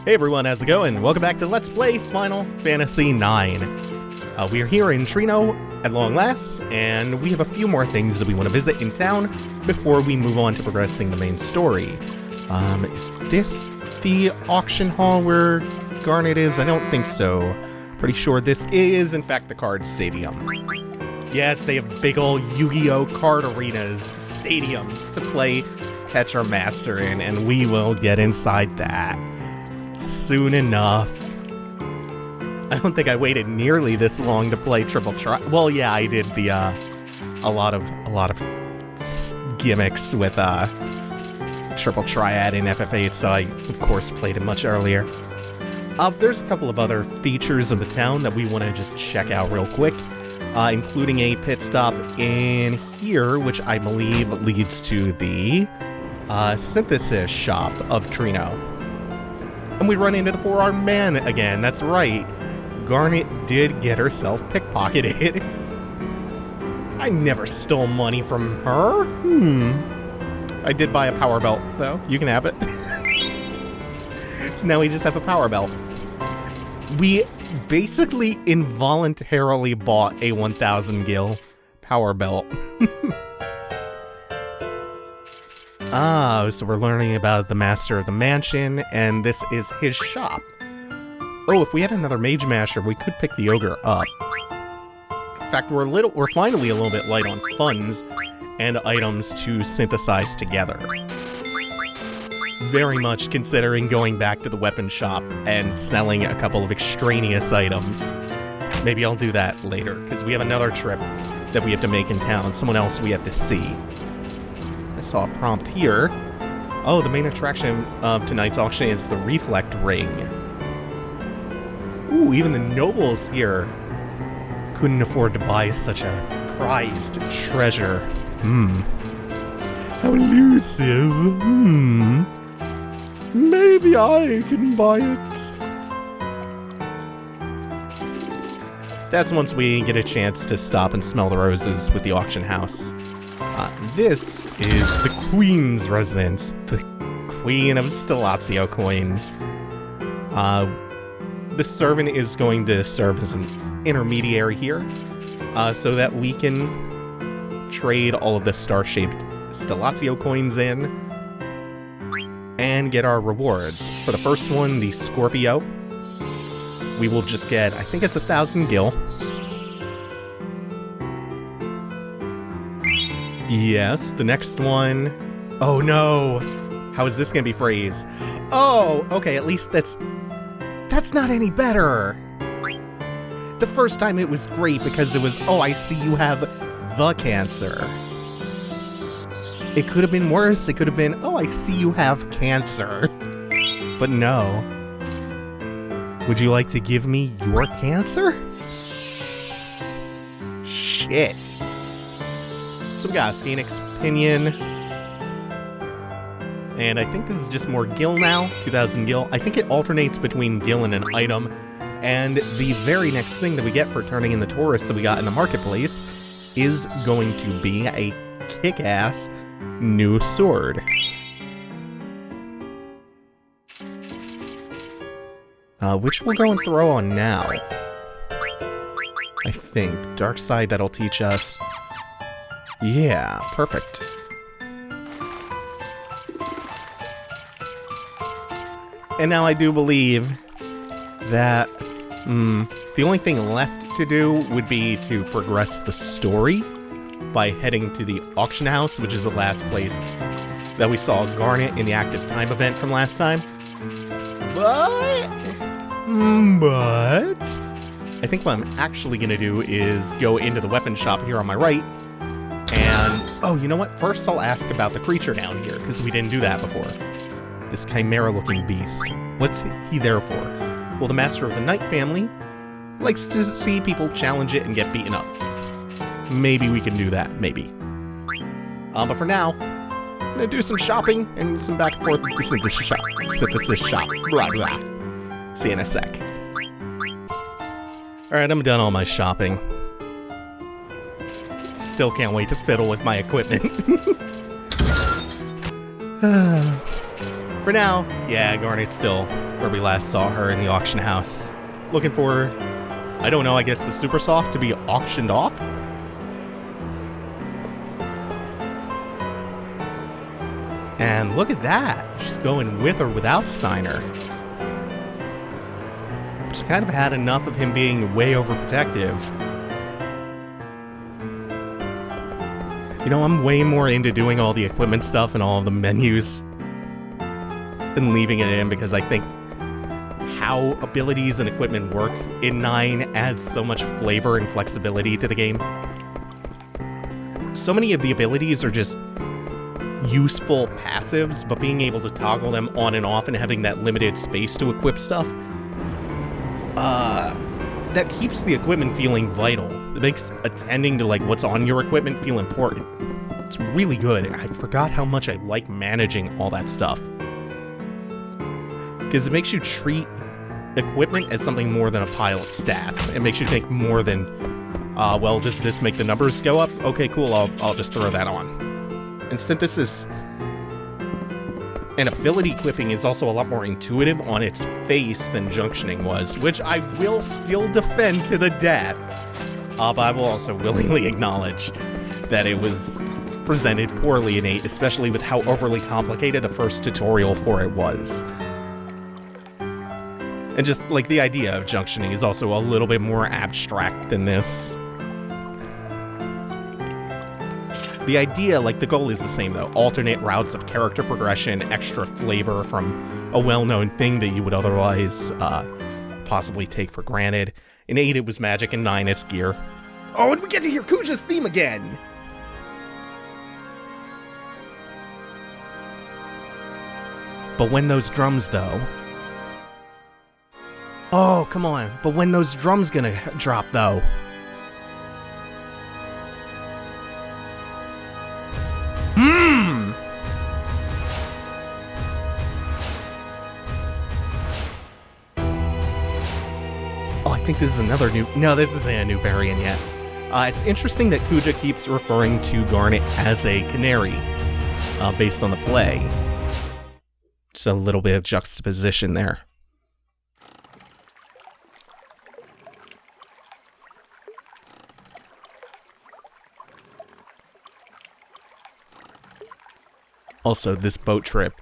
Hey everyone, how's it going? Welcome back to Let's Play Final Fantasy IX. We are here in Treno at long last, and we have a few more things that we want to visit in town before we move on to progressing the main story. Is this the auction hall where Garnet is? I don't think so. Pretty sure this is, in fact, the card stadium. Yes, they have big ol' Yu-Gi-Oh! Card arenas, stadiums to play Tetra Master in, and we will get inside that soon enough. I don't think I waited nearly this long to play Triple Tri. Well, yeah, I did the a lot of gimmicks with Triple Triad in FF8, so I of course played it much earlier. There's a couple of other features of the town that we want to just check out real quick, including a pit stop in here, which I believe leads to the synthesis shop of Treno. And we run into the four-armed man again, that's right. Garnet did get herself pickpocketed. I never stole money from her. I did buy a power belt, though. You can have it. So now we just have a power belt. We basically involuntarily bought a 1000 gil power belt. So we're learning about the master of the mansion, and this is his shop. Oh, if we had another mage master, we could pick the ogre up. In fact, we're finally a little bit light on funds and items to synthesize together. Very much considering going back to the weapon shop and selling a couple of extraneous items. Maybe I'll do that later, because we have another trip that we have to make in town, someone else we have to see. I saw a prompt here. Oh, the main attraction of tonight's auction is the Reflect Ring. Ooh, even the nobles here couldn't afford to buy such a prized treasure. How elusive. Maybe I can buy it. That's once we get a chance to stop and smell the roses with the auction house. This is the Queen's residence, the Queen of Stellazio coins. The servant is going to serve as an intermediary here, so that we can trade all of the star-shaped Stellazio coins in and get our rewards. For the first one, the Scorpio, we will just get, I think it's 1000 gil. Yes, the next one. Oh no! How is this gonna be phrased? Oh, okay, at least that's not any better! The first time it was great because it was, oh, I see you have the cancer. It could have been worse, it could have been, oh, I see you have cancer. But no. Would you like to give me your cancer? Shit. So we got a Phoenix Pinion. And I think this is just more gil now, 2000 gil. I think it alternates between gil and an item. And the very next thing that we get for turning in the tourists that we got in the marketplace is going to be a kick-ass new sword. Which we'll go and throw on now. I think. Dark Side, that'll teach us. Yeah, perfect. And now I do believe that the only thing left to do would be to progress the story by heading to the auction house, which is the last place that we saw Garnet in the active time event from last time. But I think what I'm actually going to do is go into the weapon shop here on my right. And, oh, you know what? First I'll ask about the creature down here, because we didn't do that before. This chimera-looking beast. What's he there for? Well, the master of the Knight family likes to see people challenge it and get beaten up. Maybe we can do that, maybe. But for now, I'm gonna do some shopping and some back and forth synthesis shop. Blah, blah. See you in a sec. Alright, I'm done all my shopping. Still can't wait to fiddle with my equipment. For now, yeah, Garnet's still where we last saw her in the auction house. Looking for, I don't know, I guess the Supersoft to be auctioned off? And look at that. She's going with or without Steiner. Just kind of had enough of him being way overprotective. You know, I'm way more into doing all the equipment stuff and all of the menus than leaving it in, because I think how abilities and equipment work in 9 adds so much flavor and flexibility to the game. So many of the abilities are just useful passives, but being able to toggle them on and off and having that limited space to equip stuff, that keeps the equipment feeling vital. It makes attending to like what's on your equipment feel important. It's really good. I forgot how much I like managing all that stuff, because it makes you treat equipment as something more than a pile of stats. It makes you think more than, well, does this make the numbers go up? Okay, cool, I'll just throw that on. And synthesis and ability equipping is also a lot more intuitive on its face than junctioning was, which I will still defend to the death. But I will also willingly acknowledge that it was presented poorly in 8, especially with how overly complicated the first tutorial for it was. And just, like, the idea of junctioning is also a little bit more abstract than this. The idea, like, the goal is the same, though. Alternate routes of character progression, extra flavor from a well-known thing that you would otherwise possibly take for granted. In 8, it was magic, and 9, it's gear. Oh, and we get to hear Kuja's theme again! But when those drums, though... Oh, come on. But when those drums gonna drop, though? Oh, I think this is another new... No, this isn't a new variant yet. It's interesting that Kuja keeps referring to Garnet as a canary, based on the play. Just a little bit of juxtaposition there. Also, this boat trip,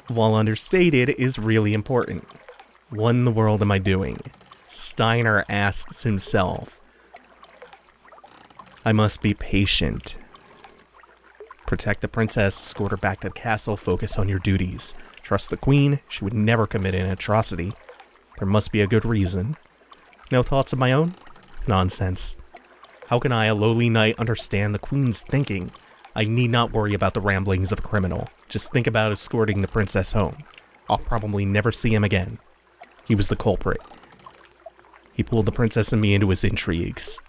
while understated, is really important. What in the world am I doing? Steiner asks himself. I must be patient. Protect the princess, escort her back to the castle, focus on your duties. Trust the queen, she would never commit an atrocity. There must be a good reason. No thoughts of my own? Nonsense. How can I, a lowly knight, understand the queen's thinking? I need not worry about the ramblings of a criminal. Just think about escorting the princess home. I'll probably never see him again. He was the culprit. He pulled the princess and me into his intrigues.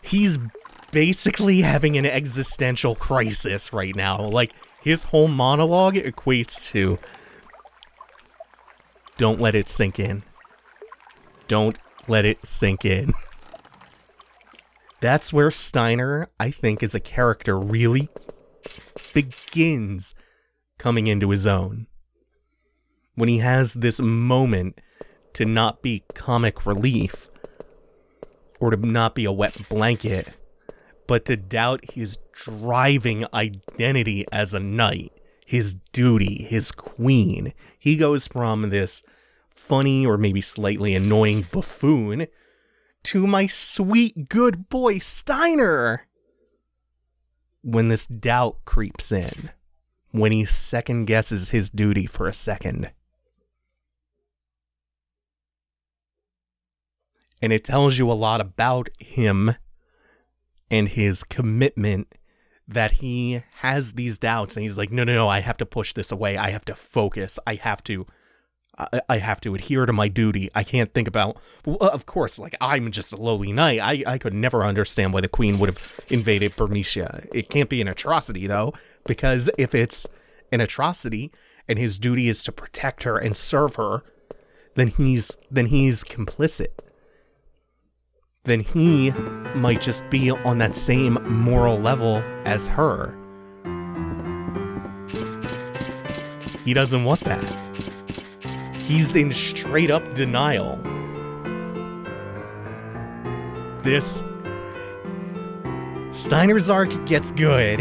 He's basically having an existential crisis right now. Like, his whole monologue equates to... Don't let it sink in. Don't let it sink in. That's where Steiner, I think, as a character, really begins coming into his own. When he has this moment to not be comic relief, or to not be a wet blanket, but to doubt his driving identity as a knight, his duty, his queen. He goes from this funny or maybe slightly annoying buffoon to my sweet good boy Steiner. When this doubt creeps in, when he second guesses his duty for a second. And it tells you a lot about him and his commitment, that he has these doubts and he's like, no, I have to push this away. I have to focus. I have to adhere to my duty. I can't think about, well, of course, like, I'm just a lowly knight. I could never understand why the queen would have invaded Bernicia. It can't be an atrocity, though, because if it's an atrocity and his duty is to protect her and serve her, then he's complicit. then he might just be on that same moral level as her. He doesn't want that. He's in straight up denial. This Steiner's Ark gets good.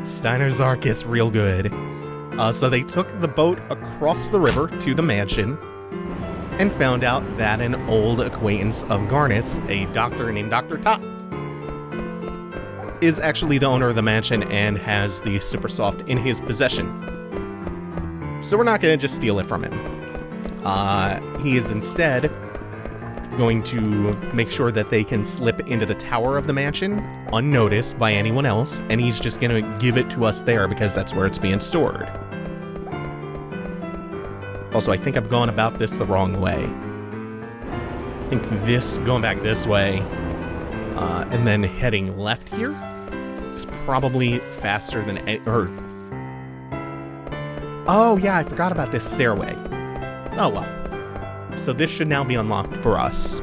Steiner's Ark gets real good. So they took the boat across the river to the mansion and found out that an old acquaintance of Garnet's, a doctor named Dr. Tot, is actually the owner of the mansion and has the Supersoft in his possession. So we're not going to just steal it from him. He is instead going to make sure that they can slip into the tower of the mansion unnoticed by anyone else, and he's just going to give it to us there because that's where it's being stored. Also, I think I've gone about this the wrong way. I think going back this way, and then heading left here is probably faster than oh yeah, I forgot about this stairway. Oh well. So this should now be unlocked for us.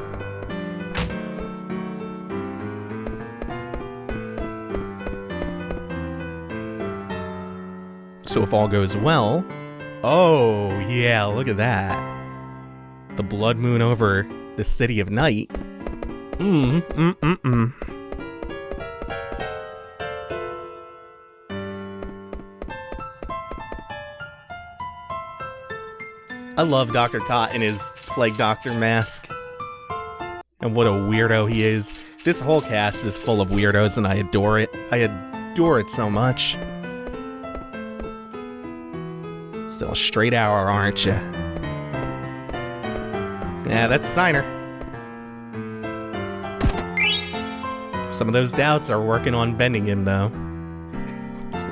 So if all goes well... Oh, yeah, look at that. The blood moon over the city of night. I love Dr. Tot in his Plague Doctor mask. And what a weirdo he is. This whole cast is full of weirdos and I adore it. I adore it so much. Still a straight hour, aren't you? Yeah, that's Steiner. Some of those doubts are working on bending him, though.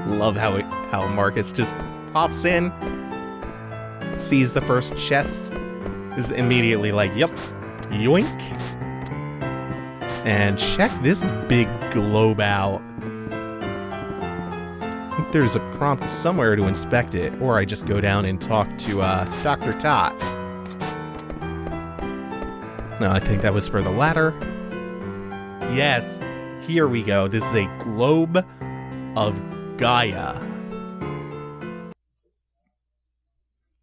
Love how Marcus just pops in, sees the first chest, is immediately like, yep, yoink. And check this big globe out. I think there's a prompt somewhere to inspect it, or I just go down and talk to Dr. Tot. No, I think that was for the latter. Yes, here we go. This is a globe of Gaia.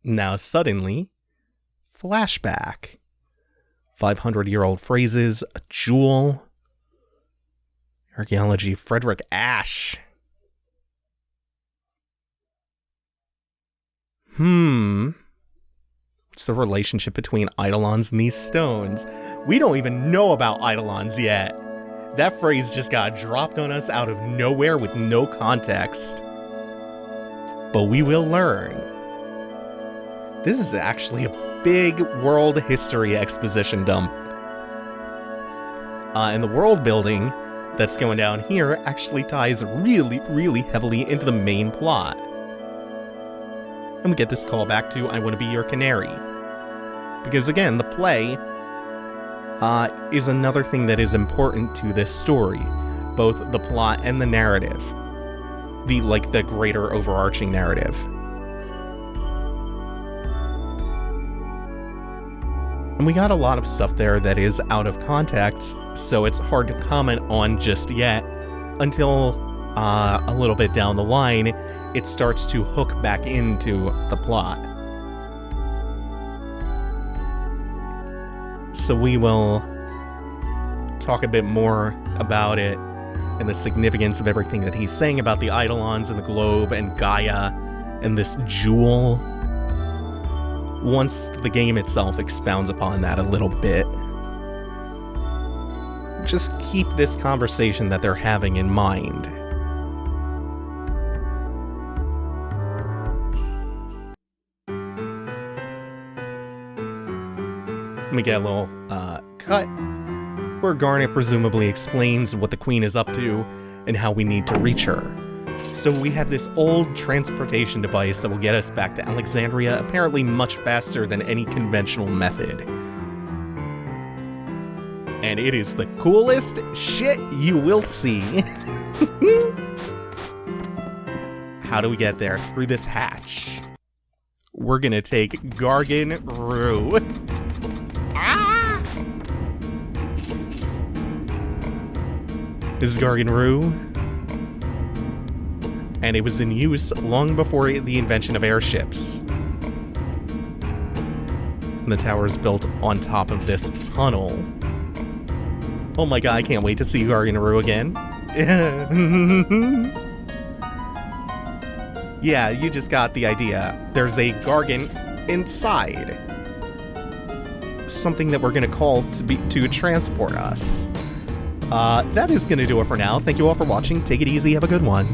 Now suddenly, flashback. 500-year-old phrases, a jewel. Archaeology, Frederick Ash. What's the relationship between eidolons and these stones? We don't even know about eidolons yet. That phrase just got dropped on us out of nowhere with no context. But we will learn. This is actually a big world history exposition dump. And the world building that's going down here actually ties really, really heavily into the main plot. And we get this call back to I Want to Be Your Canary. Because again, the play is another thing that is important to this story. Both the plot and the narrative. The greater overarching narrative. And we got a lot of stuff there that is out of context, so it's hard to comment on just yet until a little bit down the line, it starts to hook back into the plot. So we will talk a bit more about it and the significance of everything that he's saying about the eidolons and the globe and Gaia and this jewel once the game itself expounds upon that a little bit. Just keep this conversation that they're having in mind. We get a little cut where Garnet presumably explains what the Queen is up to and how we need to reach her. So we have this old transportation device that will get us back to Alexandria apparently much faster than any conventional method. And it is the coolest shit you will see. How do we get there? Through this hatch. We're gonna take Garant Roo. This is Garant Roo, and it was in use long before the invention of airships. And the tower is built on top of this tunnel. Oh my god, I can't wait to see Garant Roo again. Yeah, you just got the idea. There's a Gargant inside. Something that we're gonna call to transport us. That is gonna do it for now. Thank you all for watching. Take it easy. Have a good one.